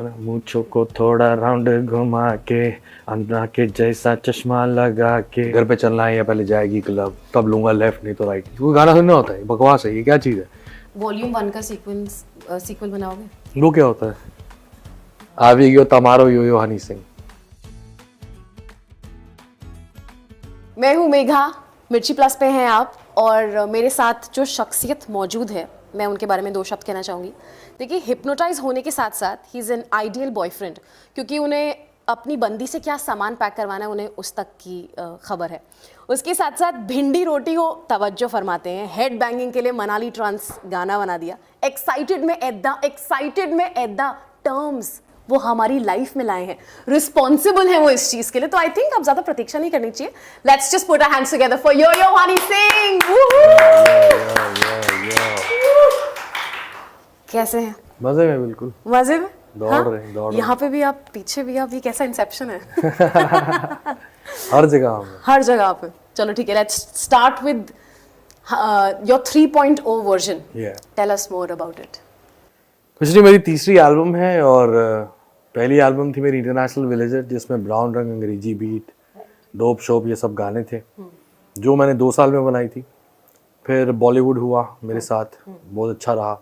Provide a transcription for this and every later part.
मूंछों को थोड़ा राउंड घुमा के अंधा के जैसा चश्मा लगा के घर पे चलना है या पहले जाएगी क्लब तब लूंगा लेफ्ट नहीं तो राइट। वो गाना सुनना होता है, बकवास है, ये क्या चीज़ है? वॉल्यूम 1 का सीक्वल बनाओगे? वो क्या होता है? आवेगियो तमारो यो यो हनी सिंह। मैं हूँ मेघा, मिर्ची प्लस पे हैं आप, और मेरे साथ जो शख्सियत मौजूद है मैं उनके बारे में 2 शब्द कहना चाहूँगी। देखिए, हिप्नोटाइज होने के साथ साथ he is an ideal boyfriend, क्योंकि उन्हें अपनी बंदी से क्या सामान पैक करवाना है उन्हें उस तक की खबर है। उसके साथ साथ भिंडी रोटी को तवज्जो फरमाते हैं, हेड बैंगिंग के लिए मनाली ट्रांस गाना बना दिया, एक्साइटेड में एदा टर्म्स वो हमारी लाइफ में लाए हैं, रिस्पॉन्सिबल हैं वो इस चीज के लिए। तो आई थिंक अब ज्यादा प्रतीक्षा नहीं करनी चाहिए। Let's just put our hands together for yo yo Honey Singh. कैसे हैं? मजे में, बिल्कुल मजे में दौड़ रहे यहाँ पे भी आप, पीछे भी आप, ये कैसा इंसेप्शन है? हर जगह हर जगह पे। चलो ठीक है, let's start with your 3.0 version. Tell us more about it. पिछली मेरी तीसरी एल्बम है और पहली एल्बम थी मेरी इंटरनेशनल विलेजर, जिसमें ब्राउन रंग, अंग्रेजी बीट, डोप शोप ये सब गाने थे जो मैंने 2 साल में बनाई थी। फिर बॉलीवुड हुआ मेरे साथ, बहुत अच्छा रहा।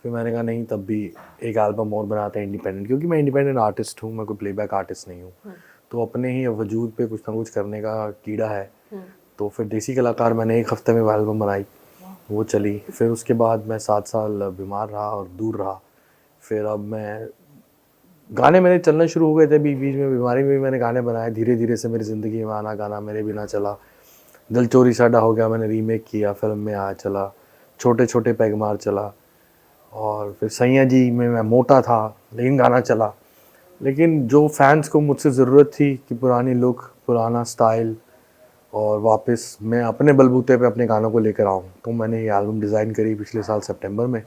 फिर मैंने कहा नहीं, तब भी एक एल्बम और बनाते हैं इंडिपेंडेंट, क्योंकि मैं इंडिपेंडेंट आर्टिस्ट हूँ, मैं कोई प्लेबैक आर्टिस्ट नहीं हूँ। तो अपने ही वजूद पे कुछ ना कुछ करने का कीड़ा है। तो फिर देसी कलाकार मैंने 1 हफ्ते में वो एल्बम बनाई, वो चली। फिर उसके बाद मैं 7 साल बीमार रहा और दूर रहा। फिर अब मैं गाने मेरे चलना शुरू हो गए थे, बीच बीच में बीमारी में भी मैंने गाने बनाए। धीरे धीरे से मेरी ज़िंदगी में आना गाना मेरे बिना चला। दिल चोरी साडा हो गया, मैंने रीमेक किया, फिल्म में आया चला। छोटे छोटे पैग मार चला। और फिर सैया जी में मैं मोटा था लेकिन गाना चला। लेकिन जो फैंस को मुझसे ज़रूरत थी कि पुरानी लुक, पुराना स्टाइल और वापस मैं अपने बलबूते पे अपने गानों को लेकर आऊँ, तो मैंने ये एल्बम डिज़ाइन करी पिछले साल सितंबर में।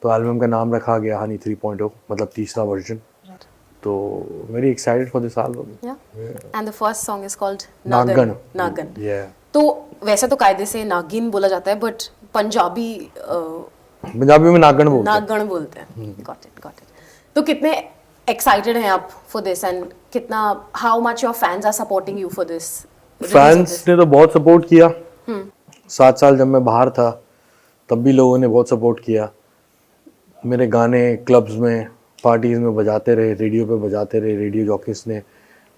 तो एल्बम का नाम रखा गया हनी 3.0, मतलब तीसरा वर्जन। तो very excited for this album. And the first song is called Nagan. तो वैसे तो कायदे से नागिन बोला जाता है, बट पंजाबी में नागन बोलते हैं। Got it. तो कितने एक्साइटेड हैं आप फॉर दिस, एंड कितना, how much your fans are supporting you for this? Fans ने तो बहुत सपोर्ट किया। 7 साल जब मैं बाहर था तब भी लोगों ने बहुत सपोर्ट किया। मेरे गाने क्लब्स में, पार्टीज में बजाते रहे, रेडियो पे बजाते रहे, रेडियो जॉकीज ने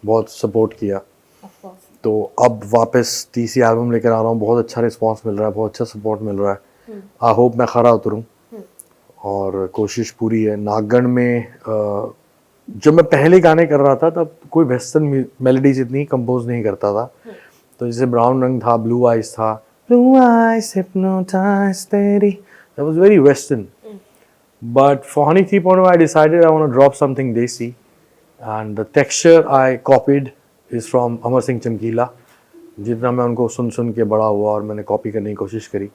बहुत सपोर्ट किया। तो अब वापस तीसरी एल्बम लेकर आ रहा हूँ, बहुत अच्छा रिस्पांस मिल रहा है, बहुत अच्छा सपोर्ट मिल रहा है। आई होप मैं खरा उतरूँ और कोशिश पूरी है। नागन में जब मैं पहले गाने कर रहा था तब कोई वेस्टर्न मेलोडीज इतनी कंपोज नहीं करता था। तो जैसे ब्राउन रंग था, ब्लू आइज था, blue eyes hypnotized steady, that was very western. But for Honey 3.0 I decided I want to drop something desi, and the texture I copied is from Amar Singh Chamkila. जितना मैं उनको सुन सुन के बड़ा हुआ और मैंने copy करने की कोशिश करी।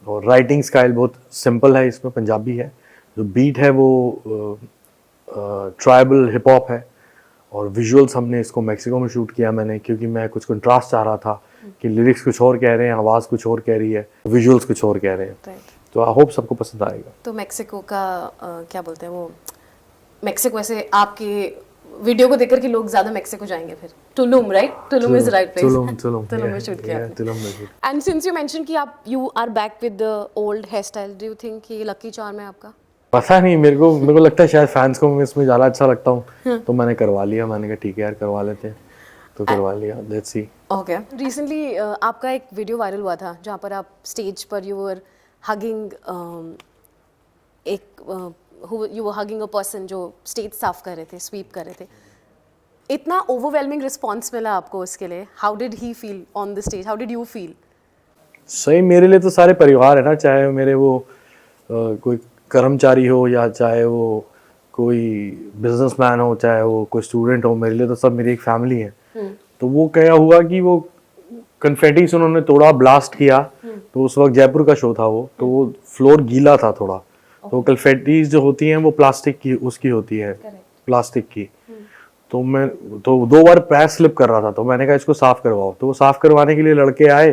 और राइटिंग स्टाइल बहुत सिंपल है, इसमें पंजाबी है। जो बीट है वो ट्राइबल हिप हॉप है। और विजुअल्स हमने इसको मैक्सिको में शूट किया मैंने, क्योंकि मैं कुछ कंट्रास्ट चाह रहा था कि लिरिक्स कुछ और कह रहे हैं, आवाज़ कुछ और कह रही है, विजुअल्स कुछ और कह रहे हैं। तो आई होप सबको पसंद आएगा। तो मैक्सिको का क्या बोलते हैं वो, मैक्सिको ऐसे आपके वीडियो को देखकर कि लोग ज्यादा मैक्सिको जाएंगे फिर। Tulum, right? Tulum is right place. Tulum में शूट किया। एंड सिंस यू मेंशन कि आप you are back with the old hair style, do you think कि लकी चार्म है आपका? पता नहीं, मेरे को लगता है शायद फैंस को मैं इसमें ज़्यादा अच्छा लगता हूँ। तो मैंने करवा लिया, मैंने कहा ठीक है यार करवा लेते हैं, तो करवा लिया। Let's see. ओके। रिसेंटली आपका एक वीडियो वायरल हुआ था जहाँ पर आप स्टेज पर you were hugging you were hugging a person जो स्टेज साफ कर रहे थे, स्वीप कर रहे थे। इतना ओवरवेलमिंग रिस्पॉन्स मिला आपको उसके लिए। How did he feel on the stage? How did you feel? सही, मेरे लिए तो सारे परिवार है ना, चाहे मेरे वो कोई कर्मचारी हो या चाहे वो कोई बिजनेसमैन हो, चाहे वो कोई स्टूडेंट हो, मेरे लिए तो सब मेरी एक फैमिली है। तो वो क्या हुआ कि वो कन्फेटीज उन्होंने थोड़ा ब्लास्ट किया। तो उस वक्त जयपुर का शो था वो, तो वो फ्लोर गीला था थोड़ा। तो कन्फेटीज जो होती हैं वो प्लास्टिक की, उसकी होती है, प्लास्टिक की। तो मैं 2 बार पैर स्लिप कर रहा था, तो मैंने कहा इसको साफ करवाओ। तो वो साफ करवाने के लिए लड़के आए,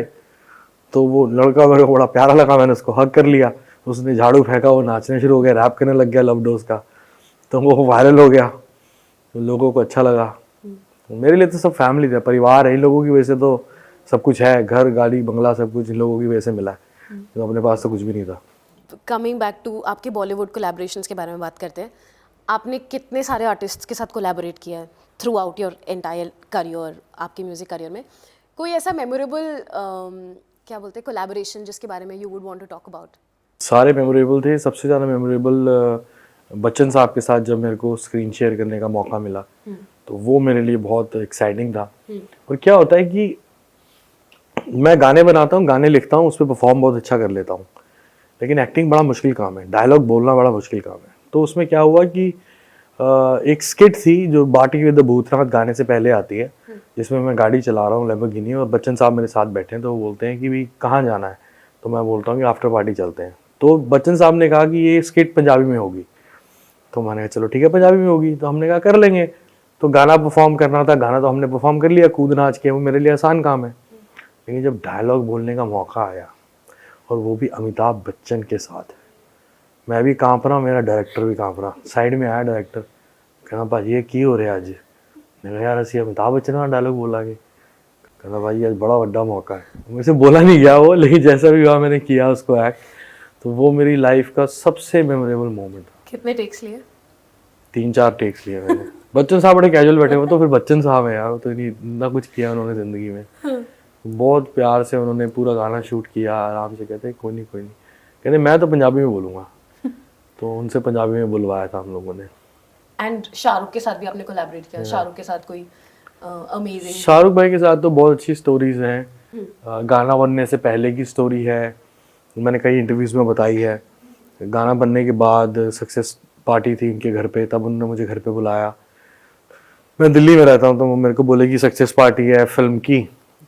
तो वो लड़का मेरे को बड़ा प्यारा लगा, मैंने उसको हग कर लिया। उसने झाड़ू फेंका, वो नाचने शुरू हो गया, रैप करने लग गया लव डोज का, तो वो वायरल हो गया, तो लोगों को अच्छा लगा। तो मेरे लिए तो सब फैमिली था, परिवार है। इन लोगों की वजह से तो सब कुछ है, घर गाड़ी बंगला सब कुछ इन लोगों की वजह से मिला है, तो अपने पास तो कुछ भी नहीं था। कमिंग बैक टू आपके बॉलीवुड कोलैबोरेशंस के बारे में बात करते हैं। आपने कितने सारे आर्टिस्ट्स के साथ कोलैबोरेट किया है through out your entire career, आपके म्यूजिक करियर में? कोई ऐसा मेमोरेबल क्या बोलते हैं कोलैबोरेशन जिसके बारे में you would want to talk about? सारे मेमोरेबल थे। सबसे ज़्यादा मेमोरेबल बच्चन साहब के साथ जब मेरे को स्क्रीन शेयर करने का मौका मिला, तो वो मेरे लिए बहुत एक्साइटिंग था। और क्या होता है कि मैं गाने बनाता हूँ, गाने लिखता हूँ, उस पर परफॉर्म बहुत अच्छा कर लेता हूँ, लेकिन एक्टिंग बड़ा मुश्किल काम है, डायलॉग बोलना बड़ा मुश्किल काम है। तो उसमें क्या हुआ कि एक स्किट थी जो बाटी विद द भूतनाथ गाने से पहले आती है, जिसमें मैं गाड़ी चला रहा हूँ लैम्बोर्गिनी, और बच्चन साहब मेरे साथ बैठे हैं। तो वो बोलते हैं कि भाई कहाँ जाना है, तो मैं बोलता हूँ कि आफ्टर पार्टी चलते हैं। तो बच्चन साहब ने कहा कि ये स्किट पंजाबी में होगी, तो मैंने कहा चलो ठीक है पंजाबी में होगी, तो हमने कहा कर लेंगे। तो गाना परफॉर्म करना था, गाना तो हमने परफॉर्म कर लिया कूद नाच के, वो मेरे लिए आसान काम है। लेकिन जब डायलॉग बोलने का मौका आया, और वो भी अमिताभ बच्चन के साथ, मैं भी काँप रहा, मेरा डायरेक्टर भी काँप रहा। साइड में आया डायरेक्टर, कहना भाई ये की हो रहा अज? मैं यार असी अमिताभ बच्चन का डायलॉग बोलांगे। कहना भाई आज बड़ा बड़ा मौका है। मुझे बोला नहीं गया वो, लेकिन जैसा भी हुआ मैंने किया उसको एक्ट। तो वो मेरी लाइफ का सबसे मेमोरेबल मोमेंट था। कितने टेक्स लिए? 3-4 टेक्स लिए मैंने। बच्चन साहब बड़े कैजुअल बैठे हुए, तो फिर बच्चन साहब है यार, तो इतना कुछ किया उन्होंने ज़िंदगी में। बहुत प्यार से उन्होंने पूरा गाना शूट किया, आराम से। कहते कोई नहीं कहते मैं तो पंजाबी में बोलूँगा, तो उनसे पंजाबी में बुलवाया था हम लोगों ने। एंड शाहरुख के साथ भी आपने कोलैबोरेट किया? शाहरुख के साथ कोई अमेजिंग? शाहरुख भाई के साथ तो बहुत अच्छी स्टोरीज हैं। गाना बनने से पहले की स्टोरी है, मैंने कई इंटरव्यूज़ में बताई है। गाना बनने के बाद सक्सेस पार्टी थी इनके घर पे, तब उन्होंने मुझे घर पे बुलाया। मैं दिल्ली में रहता हूँ, तो वो मेरे को बोले कि सक्सेस पार्टी है फिल्म की,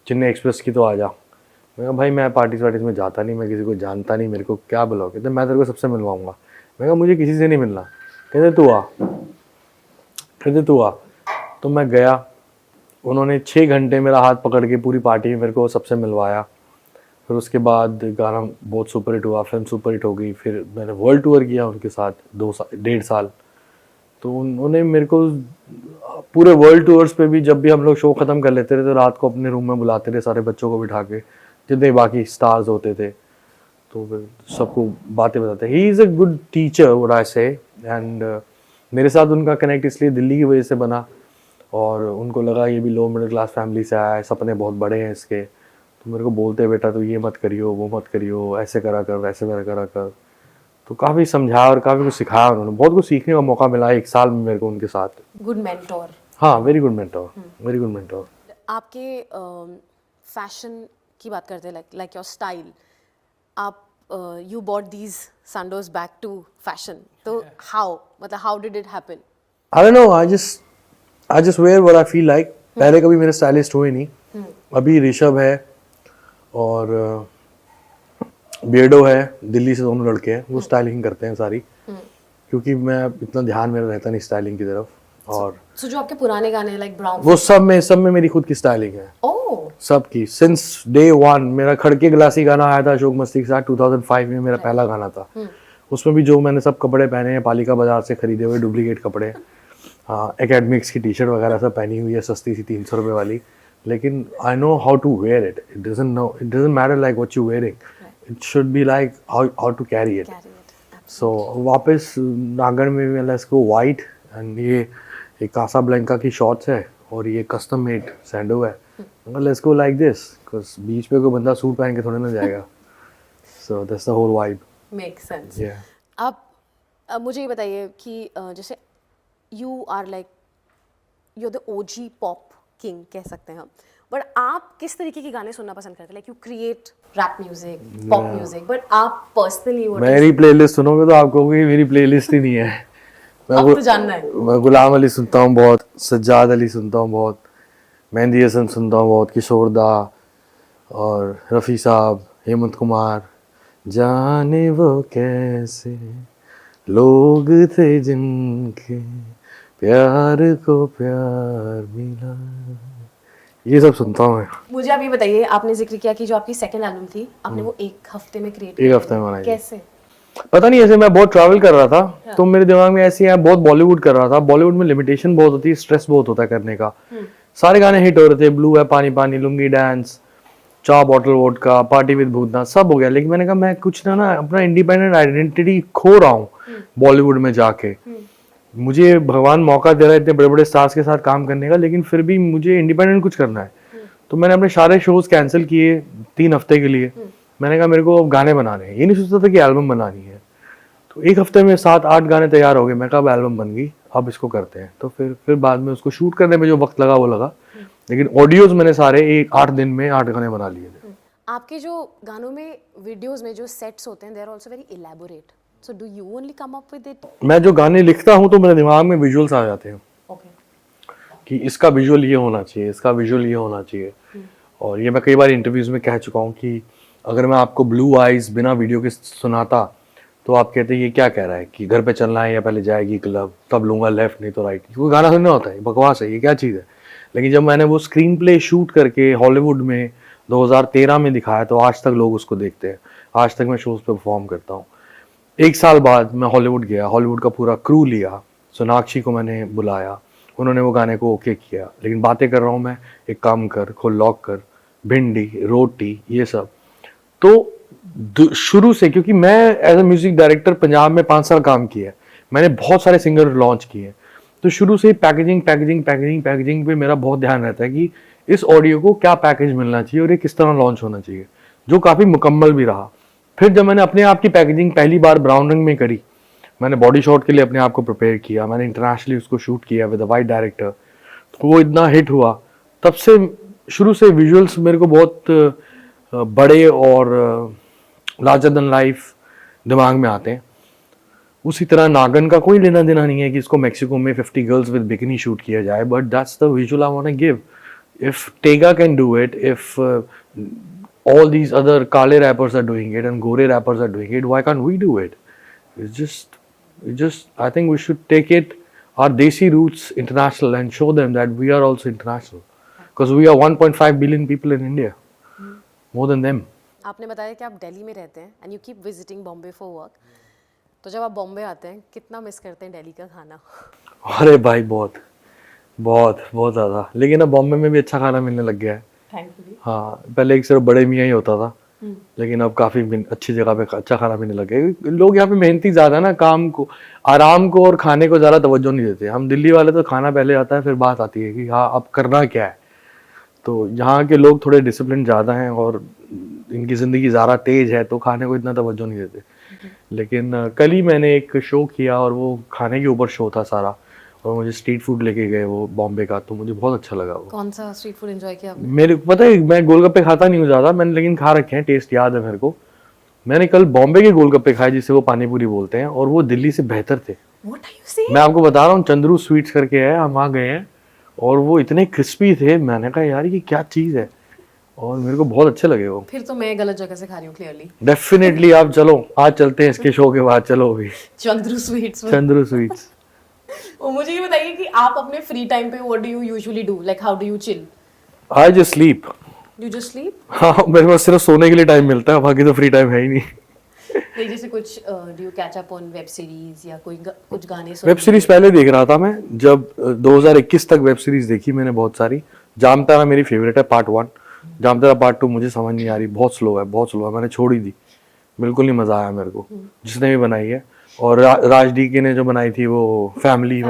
चेन्नई एक्सप्रेस की, तो आ जा। मैं कहा भाई मैं पार्टीज में जाता नहीं, मैं किसी को जानता नहीं, मेरे को क्या बुलाओ? कहते मैं तेरे को सबसे मिलवाऊंगा। मैं कहा मुझे किसी से नहीं मिलना। कहते तू आ। तो मैं गया, उन्होंने 6 घंटे मेरा हाथ पकड़ के पूरी पार्टी में मेरे को सबसे मिलवाया। फिर उसके बाद गाना बहुत सुपर हिट हुआ, फिल्म सुपर हिट हो गई। फिर मैंने वर्ल्ड टूर किया उनके साथ 1.5 साल। तो उन्होंने मेरे को पूरे वर्ल्ड टूर्स पे भी, जब भी हम लोग शो ख़त्म कर लेते थे, तो रात को अपने रूम में बुलाते थे, सारे बच्चों को बिठा के, जितने बाकी स्टार्स होते थे, तो फिर सबको बातें बताते। He is a good teacher what I से। एंड मेरे साथ उनका कनेक्ट इसलिए दिल्ली की वजह से बना, और उनको लगा ये भी लो मिडिल क्लास फैमिली से आया है, सपने बहुत बड़े हैं इसके। तो मेरे को बोलते बेटा तो ये मत करियो, वो मत करियो, ऐसे करा कर, वैसे करा कर। तो काफ़ी समझाया और काफ़ी कुछ सिखाया उन्होंने। बहुत कुछ सीखने का मौका मिला 1 साल में मेरे को उनके साथ। Good mentor. हाँ, very good mentor, very good mentor. आपके फैशन की बात करते हैं, लाइक योर स्टाइल, आप you bought these sandos back to fashion, तो how did it happen? I don't know, I just wear what I feel like. पहले कभी मेरे स्टाइलिस्ट हुए नहीं। अभी ऋषभ है और बियर्डो है, दिल्ली से दोनों लड़के हैं, वो स्टाइलिंग करते हैं सारी, क्योंकि मैं इतना ध्यान मेरा रहता नहीं स्टाइलिंग की तरफ। और सो जो आपके पुराने गाने हैं लाइक ब्राउन, वो सब में मेरी खुद की स्टाइलिंग है, ओह सबकी। सिंस डे 1 मेरा खड़के गिलासी गाना आया था अशोक मस्ती के साथ, 2005 में मेरा पहला गाना था। उसमें भी जो मैंने सब कपड़े पहने हैं पालिका बाजार से खरीदे हुए डुप्लीकेट कपड़े, हाँ, एकेडमिक्स की टी शर्ट वगैरह सब पहनी हुई है, सस्ती सी 300 रुपये वाली। लेकिन I know how to wear it. It doesn't matter like what you wearing, it should be like how to carry it. So वापस नागढ़ में लेट्स गो वाइट, एंड ये कासाब्लैंका की शॉर्ट्स है, और ये कस्टम मेड सैंडो है। Let's go like this, because beach पे कोई बंदा सूट पहन के थोड़े ना जाएगा। So that's the whole vibe. Make sense. Yeah. अब मुझे ये बताइए कि जैसे you are like you the OG pop king कह सकते हैं हम, बट आप किस तरीके के गाने सुनना पसंद करते हैं? Like you create rap music, pop music, but आप पर्सनली मेरी प्लेलिस्ट सुनोगे तो आप कहोगे मेरी प्लेलिस्ट ही नहीं है। अब तो जानना है। मैं गुलाम अली सुनता हूँ बहुत, सज्जाद अली सुनता हूँ बहुत, मेहंदी हसन सुनता हूँ बहुत, किशोर दा और रफ़ी साहब, हेमंत कुमार। जाने वो कैसे लोग थे जिनके प्यार को प्यार मिला, ये सब सुनता हूँ मैं। मुझे आप ये बताइए, आपने जिक्र किया कि जो आपकी सेकंड एल्बम थी आपने वो 1 हफ्ते में क्रिएट 1 हफ्ते में बनाई। कैसे? पता नहीं, ऐसे मैं बहुत ट्रैवल कर रहा था तो मेरे दिमाग में ऐसे है, बहुत बॉलीवुड कर रहा था। बॉलीवुड में लिमिटेशन बहुत होती है, स्ट्रेस बहुत होता है करने का। सारे गाने हिट हो रहे थे, ब्लू है, पानी पानी, लुंगी डांस, चार bottle vodka, party with Bhoothnath, सब हो गया। लेकिन मैंने कहा मैं कुछ ना अपना इंडिपेंडेंट आइडेंटिटी खो रहा हूँ बॉलीवुड में जाके। मुझे भगवान मौका दे रहा है इतने बड़े बड़े स्टार्स के साथ काम करने का, लेकिन फिर भी मुझे इंडिपेंडेंट कुछ करना है। तो मैंने अपने सारे शोज कैंसिल किए 3 हफ्ते के लिए। मैंने कहा मेरे को अब गाने बनाने हैं, ये नहीं सोचता था कि एल्बम बनानी है। तो 1 हफ्ते में 7-8 गाने तैयार हो गए। मैं कहा अब एल्बम बन गई, अब इसको करते हैं। तो फिर बाद में उसको शूट करने में जो वक्त लगा वो लगा, लेकिन ऑडियोज मैंने सारे 8 दिन में 8 गाने बना लिए थे। आपके जो गानों में, वीडियोस में जो सेट्स होते हैं, they are also very elaborate, so do you only come up with it? मैं जो गाने लिखता हूँ तो मेरे दिमाग में विजुअल्स आ जाते हैं ओके, कि इसका विजुअल ये होना चाहिए, इसका विजुअल ये होना चाहिए। और ये मैं कई बार इंटरव्यूज में कह चुका हूँ कि अगर मैं आपको ब्लू आइज बिना वीडियो के सुनाता तो आप कहते ये क्या कह रहा है कि घर पे चलना है या पहले जाएगी क्लब, तब लूंगा लेफ्ट नहीं तो राइट। क्योंकि गाना सुनना होता है, बकवास है, ये क्या चीज़ है। लेकिन जब मैंने वो स्क्रीन प्ले शूट करके हॉलीवुड में 2013 में दिखाया तो आज तक लोग उसको देखते हैं, आज तक मैं शोज पे परफॉर्म करता हूँ। 1 साल बाद मैं हॉलीवुड गया, हॉलीवुड का पूरा क्रू लिया, सोनाक्षी को मैंने बुलाया, उन्होंने वो गाने को ओके किया। लेकिन बातें कर रहा हूँ मैं, एक काम कर, खोल लॉक कर, भिंडी, रोटी, ये सब। तो शुरू से, क्योंकि मैं as a music director Punjab में 5 साल काम किया है, मैंने बहुत सारे सिंगर लॉन्च किए, तो शुरू से पैकेजिंग पे मेरा बहुत ध्यान रहता है कि इस ऑडियो को क्या पैकेज मिलना चाहिए और ये किस तरह लॉन्च होना चाहिए, जो काफ़ी मुकम्मल भी रहा। फिर जब मैंने अपने आप की पैकेजिंग पहली बार ब्राउन रंग में करी, मैंने बॉडी शॉट के लिए अपने आप को प्रिपेयर किया, मैंने इंटरनेशनली उसको शूट किया विद अ वाइट डायरेक्टर, तो वो इतना हिट हुआ। तब से शुरू से विजुअल्स मेरे को बहुत बड़े और लार्जर देन लाइफ दिमाग में आते हैं। उसी तरह नागन का कोई लेना देना नहीं है कि इसको मेक्सिको में 50 गर्ल्स विद बिकिनी शूट किया जाए, but that's the visual I want to give. If टेगा can do it, if all these other Kale rappers are doing it and Gore rappers are doing it, why can't we do it? It's just I think we should take it, our Desi roots, international, and show them that we are also international. Because we are 1.5 billion people in India. More than them. आपने बताया कि आप दिल्ली में रहते हैं and you keep visiting Bombay for work, तो जब आप बॉम्बे आते हैं कितना मिस करते हैं दिल्ली का खाना? अरे भाई बहुत ज़्यादा। लेकिन अब बॉम्बे में भी अच्छा खाना मिलने लग गया है, थैंकफुली। हाँ, पहले एक सिर्फ बड़े मियाँ ही होता था, लेकिन अब काफ़ी अच्छी जगह पे अच्छा खाना मिलने लग गया। लोग यहाँ पे मेहनती ज़्यादा ना, काम को, आराम को और खाने को ज़्यादा तवज्जो नहीं देते। हम दिल्ली वाले तो खाना पहले आता है, फिर बात आती है कि हाँ अब करना क्या है। तो यहाँ के लोग थोड़े डिसिप्लिन ज़्यादा हैं और इनकी ज़िंदगी ज़्यादा तेज है, तो खाने को इतना तवज्जो नहीं देते। लेकिन कल ही मैंने एक शो किया और वो खाने के ऊपर शो था सारा, और मुझे स्ट्रीट फूड लेके गए वो बॉम्बे का, तो मुझे बहुत अच्छा लगा वो। कौन सा स्ट्रीट फूड एंजॉय किया आपने? मेरे को पता है, मैं गोलगप्पे खाता नहीं हूँ ज़्यादा, मैंने लेकिन खा रखे हैं, टेस्ट याद है मेरे को। मैंने कल बॉम्बे के गोलगप्पे खाए जिसे वो पानी पूरी बोलते हैं, और वो दिल्ली से बेहतर थे। What are you saying? मैं आपको बता रहा हूँ, चंद्रू स्वीट्स करके है, हम वहाँ गए हैं और वो इतने क्रिस्पी थे, मैंने कहा यार ये क्या चीज़ है, और मेरे को बहुत अच्छे लगे वो। फिर तो मैं गलत जगह से खा रही हूँ क्लियरली। डेफिनेटली आप चलो, आज चलते हैं इसके शो के बाद, चलो अभी चंद्रू स्वीट्स। चंद्रू स्वीट्स। और मुझे ये बताइए कि आप अपने फ्री टाइम पे what do you usually do, like how do you chill? I just sleep. You just sleep? हाँ, मेरे पास सिर्फ सोने के लिए टाइम मिलता है, बाकी तो फ्री टाइम है ही नहीं। नहीं, जैसे कुछ do you catch up on web series या कुछ गाने? वेब सीरीज पहले देख रहा था मैं, जब 2021 तक वेब सीरीज देखी मैंने बहुत सारी। जामतारा मेरी फेवरेट है, पार्ट 1। जामतारा पार्ट 2 मुझे समझ नहीं आ रही, बहुत स्लो है, मैंने छोड़ ही दी, बिल्कुल नहीं मजा आया मेरे को जिसने भी बनाई है। और राज डी के ने जो बनाई थी वो फैमिली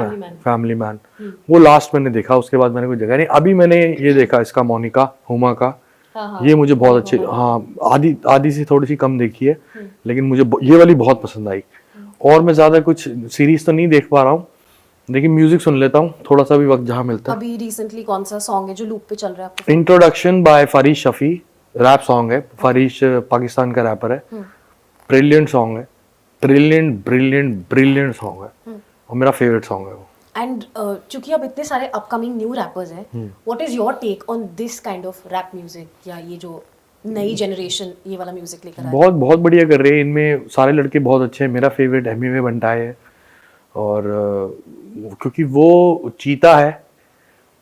मैन, वो लास्ट मैंने देखा, उसके बाद मैंने कोई जगह नहीं। अभी मैंने ये देखा इसका, मोनिका हुमा का, ये मुझे बहुत अच्छे, हाँ, आधी से थोड़ी सी कम देखी है, लेकिन मुझे ये वाली बहुत पसंद आई। और मैं ज्यादा कुछ सीरीज तो नहीं देख पा रहा हूँ, लेकिन म्यूजिक सुन लेता हूँ थोड़ा सा भी वक्त जहाँ मिलता है। अभी रिसेंटली कौन सा सॉन्ग है जो लूप पे चल रहा है आपको? Introduction by Faris Shafi, rap song है। फरीश पाकिस्तान का रैपर है, ब्रिलियंट सॉन्ग है, ब्रिलियंट सॉन्ग है, और मेरा फेवरेट सॉन्ग है वो। एंड चूंकि अब इतने सारे अपकमिंग न्यू रैपर्स हैं, what is your take on this kind of rap music, या ये जो नई जनरेशन ये वाला म्यूजिक लेकर आ रही है? बहुत बढ़िया कर रहे हैं, इनमें सारे लड़के बहुत अच्छे हैं। मेरा फेवरेट एमिवे बंटाई है, और क्योंकि वो चीता है,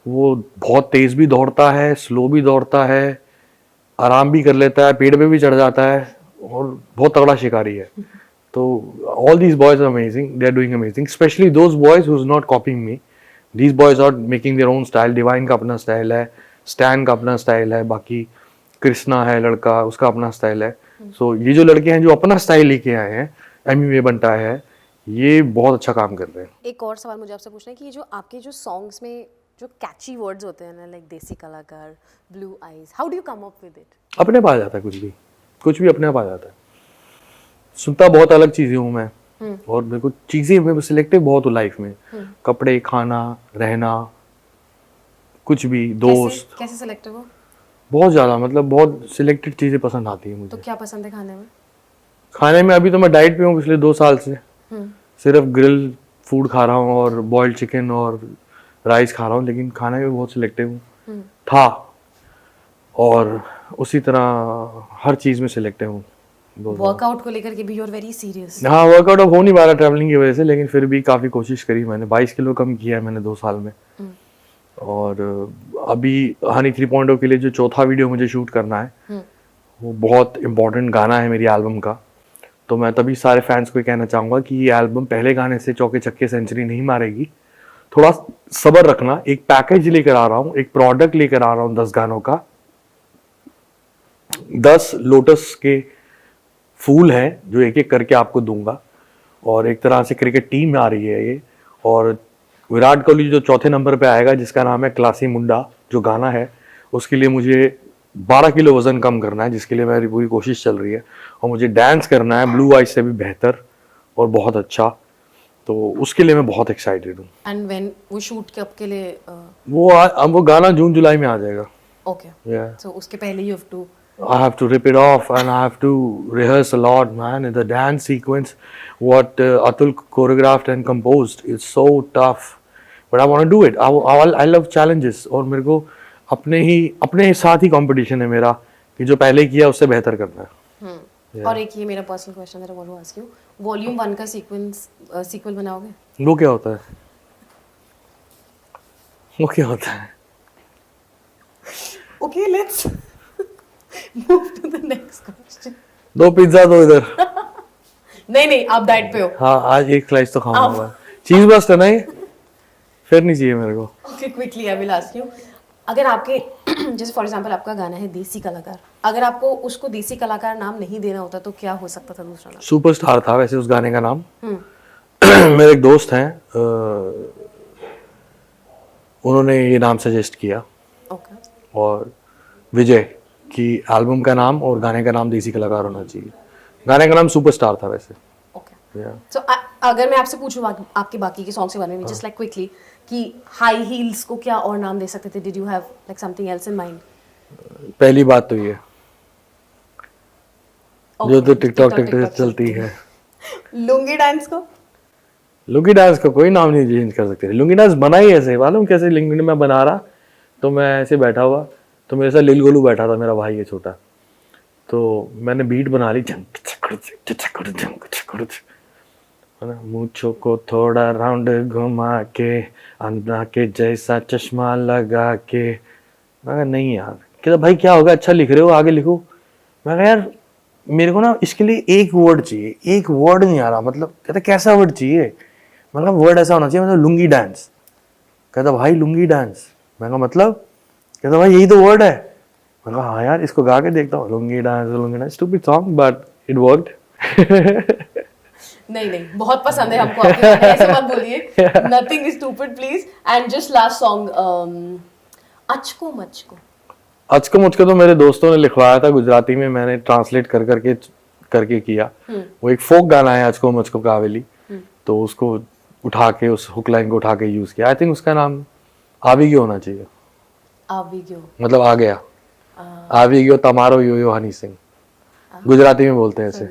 वो बहुत तेज भी दौड़ता है, स्लो भी दौड़ता है, आराम भी कर लेता है, पेड़ पे भी चढ़ जाता है, और बहुत तगड़ा शिकारी है। तो all these boys are amazing, they are doing amazing, especially those boys who's not copying me. These boys are making their own style. Divine का अपना स्टाइल है, स्टैन का अपना स्टाइल है, बाकी कृष्णा है लड़का, उसका अपना स्टाइल है. सो ये जो लड़के हैं जो अपना स्टाइल लेके आए हैं, एमी बंटा है, ये बहुत अच्छा काम कर रहे हैं. एक और सवाल मुझे आपसे पूछना है कि जो आपके जो सॉन्ग्स में जो कैची वर्ड्स होते हैं ना, लाइक देसी कलाकार, blue eyes, how do you come up with it? अपने पास आ जाता है, कुछ भी अपने आप आ जाता है. सुनता बहुत अलग चीजें हूँ मैं, और मेरे को चीजें, मैं सिलेक्टिव बहुत हूँ लाइफ में. कपड़े, खाना, रहना, कुछ भी, दोस्त, कैसे सिलेक्टिव हो? बहुत ज्यादा, मतलब बहुत सिलेक्टेड चीजें पसंद आती है मुझे. तो क्या पसंद है खाने में? खाने में अभी तो मैं डाइट पे हूँ पिछले 2 साल से. सिर्फ ग्रिल फूड खा रहा हूँ और बॉइल्ड चिकन और राइस खा रहा हूँ, लेकिन खाने में बहुत सिलेक्टिव हूँ था, और उसी तरह हर चीज में सिलेक्टिव हूँ. वर्कआउट को लेकर के भी यू आर वेरी सीरियस. हाँ, वर्कआउट अब हो नहीं पा रहा ट्रैवलिंग की वजह से, लेकिन फिर भी काफ़ी कोशिश करी मैंने. 22 किलो कम किया है मैंने 2 साल में. और अभी हनी 3.0 के लिए जो चौथा वीडियो मुझे शूट करना है, वो बहुत इम्पोर्टेंट गाना है मेरी एल्बम का. तो मैं तभी सारे फैंस को कहना चाहूँगा कि ये एल्बम पहले गाने से चौके छक्के सेंचुरी नहीं मारेगी. थोड़ा सब्र रखना. एक पैकेज लेकर आ रहा हूँ, एक प्रोडक्ट लेकर आ रहा हूँ 10 गानों का. 10 लोटस के फूल है जो एक एक करके आपको दूंगा, और एक तरह से क्रिकेट टीम आ रही है ये. और विराट कोहली जो चौथे नंबर पे आएगा, जिसका नाम है क्लासी मुंडा, जो गाना है, उसके लिए मुझे 12 किलो वजन कम करना है, जिसके लिए मेरी पूरी कोशिश चल रही है. और मुझे डांस करना है ब्लू आइज से भी बेहतर और बहुत अच्छा. तो उसके लिए मैं बहुत एक्साइटेड हूँ. एंड व्हेन वो शूट कब के लिए? वो गाना जून जुलाई में आ जाएगा. ओके, सो उसके पहले you have to I have to rip it off and I have to rehearse a lot, man. The dance sequence, what Atul choreographed and composed, it's so tough. But I want to do it. I love challenges. और मेरे को अपने साथ ही competition है मेरा, कि जो पहले किया उससे बेहतर करना है. और एक ये मेरा पर्सनल क्वेश्चन है, I want to ask you, volume 1 का सीक्वल बनाओगे? वो क्या होता है? वो क्या होता है? Okay, let's move to the next question. 2 pizza दो इधर. नहीं, आप डाइट पे हो. हाँ, आज एक स्लाइस तो खाऊंगा. चीज बस्ट है ना ये, फिर नहीं चाहिए मेरे को. Okay, quickly I will ask you, अगर आपके जैसे फॉर एग्जांपल आपका गाना है देसी कलाकार, अगर आपको उसको देसी कलाकार नाम नहीं देना होता तो क्या हो सकता था दूसरा नाम? सुपरस्टार था वैसे उस गाने का नाम. मेरे एक दोस्त हैं, उन्होंने ये नाम सजेस्ट किया. ओके. और विजय की एल्बम का नाम और गाने का नाम देसी कलाकार होना चाहिए. गाने का नाम सुपरस्टार था वैसे. ओके. सो अगर मैं आपसे पूछूं आपके बाकी के सॉन्ग्स के बारे में, जस्ट लाइक क्विकली, कि हाई हील्स को क्या और नाम दे सकते थे? Did you have like something else in mind? पहली बात तो ये जो तो टिकटॉक चलती है. लुंगी डांस को? लुंगी डांस का कोई नाम नहीं चेंज कर सकते. लुंगी डांस बना ही ऐसे, मालूम कैसे? लुंगी में बना रहा तो मैं ऐसे बैठा हुआ, तो मेरे साथ लिल गोलू बैठा था, मेरा भाई है छोटा. तो मैंने बीट बना ली, मुझको को थोड़ा राउंड घुमा के, अंधा के जैसा चश्मा लगा के. मैं कहा नहीं यार. कहता भाई क्या होगा, अच्छा लिख रहे हो, आगे लिखो. मैं कहा यार मेरे को ना इसके लिए एक वर्ड चाहिए, एक वर्ड नहीं आ रहा. मतलब कहता कैसा वर्ड चाहिए? मतलब वर्ड ऐसा होना चाहिए, मतलब लुंगी डांस. कहता भाई लुंगी डांस. मैं कहा मतलब? कहता भाई यही तो वर्ड है. मैं कहा हाँ यार इसको गा के देखता हूँ. Lungi dance, stupid song but it worked. नहीं, बहुत पसंद है हमको आपके गाने, ऐसे मत बोलिए. Nothing is stupid please. And just last song, Achko Machko. अचको मुझको तो मेरे दोस्तों ने लिखवाया था गुजराती में, मैंने ट्रांसलेट करके किया. वो एक फोक गाना है अचको मुझको कावेली, तो उसको उठा के, उस हुक लाइन को उठा के यूज किया. आई थिंक उसका नाम आविग्यो होना चाहिए. आविग्यो मतलब आ गया. आविग्यो तमारो यो यो हनी सिंह, गुजराती में बोलते हैं ऐसे.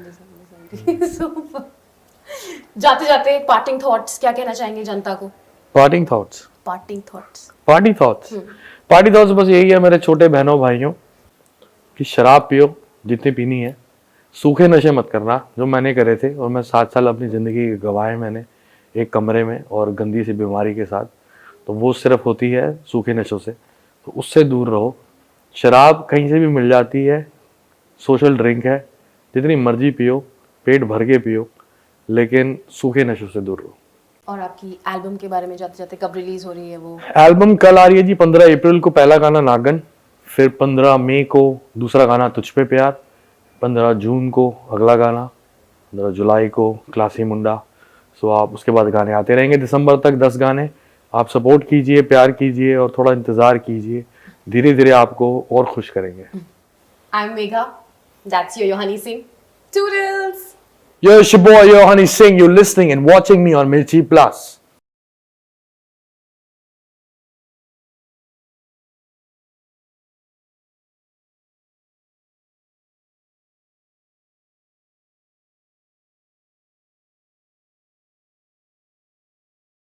जाते जाते पार्टिंग थॉट्स क्या कहना चाहेंगे जनता को? पार्टिंग थॉट्स बस यही है मेरे छोटे बहनों भाइयों, कि शराब पियो जितनी पीनी है, सूखे नशे मत करना जो मैंने करे थे. और मैं 7 साल अपनी ज़िंदगी गवाए मैंने एक कमरे में और गंदी सी बीमारी के साथ. तो वो सिर्फ होती है सूखे नशों से, तो उससे दूर रहो. शराब कहीं से भी मिल जाती है, सोशल ड्रिंक है, जितनी मर्जी पियो, पेट भर के पियो, लेकिन सूखे नशों से दूर रहो। और आपकी एल्बम के बारे में जाते जाते कब रिलीज हो रही है वो? एल्बम कल आ रही है जी, 15 अप्रैल को पहला गाना नागन, फिर 15 मई को दूसरा गाना तुझ पे प्यार, 15 जून को अगला गाना, 15 जुलाई को क्लासी मुंडा। सो आप उसके बाद गाने आते रहेंगे दिसंबर तक, 10 गाने। आप सपोर्ट कीजिए, प्यार कीजिए और थोड़ा इंतज़ार कीजिए, धीरे धीरे आपको और खुश करेंगे। I am Megha, that's your Honey Singh. Toodles. Yo, it's your boy, Yo Honey Singh. You're listening and watching me on Mirchi Plus.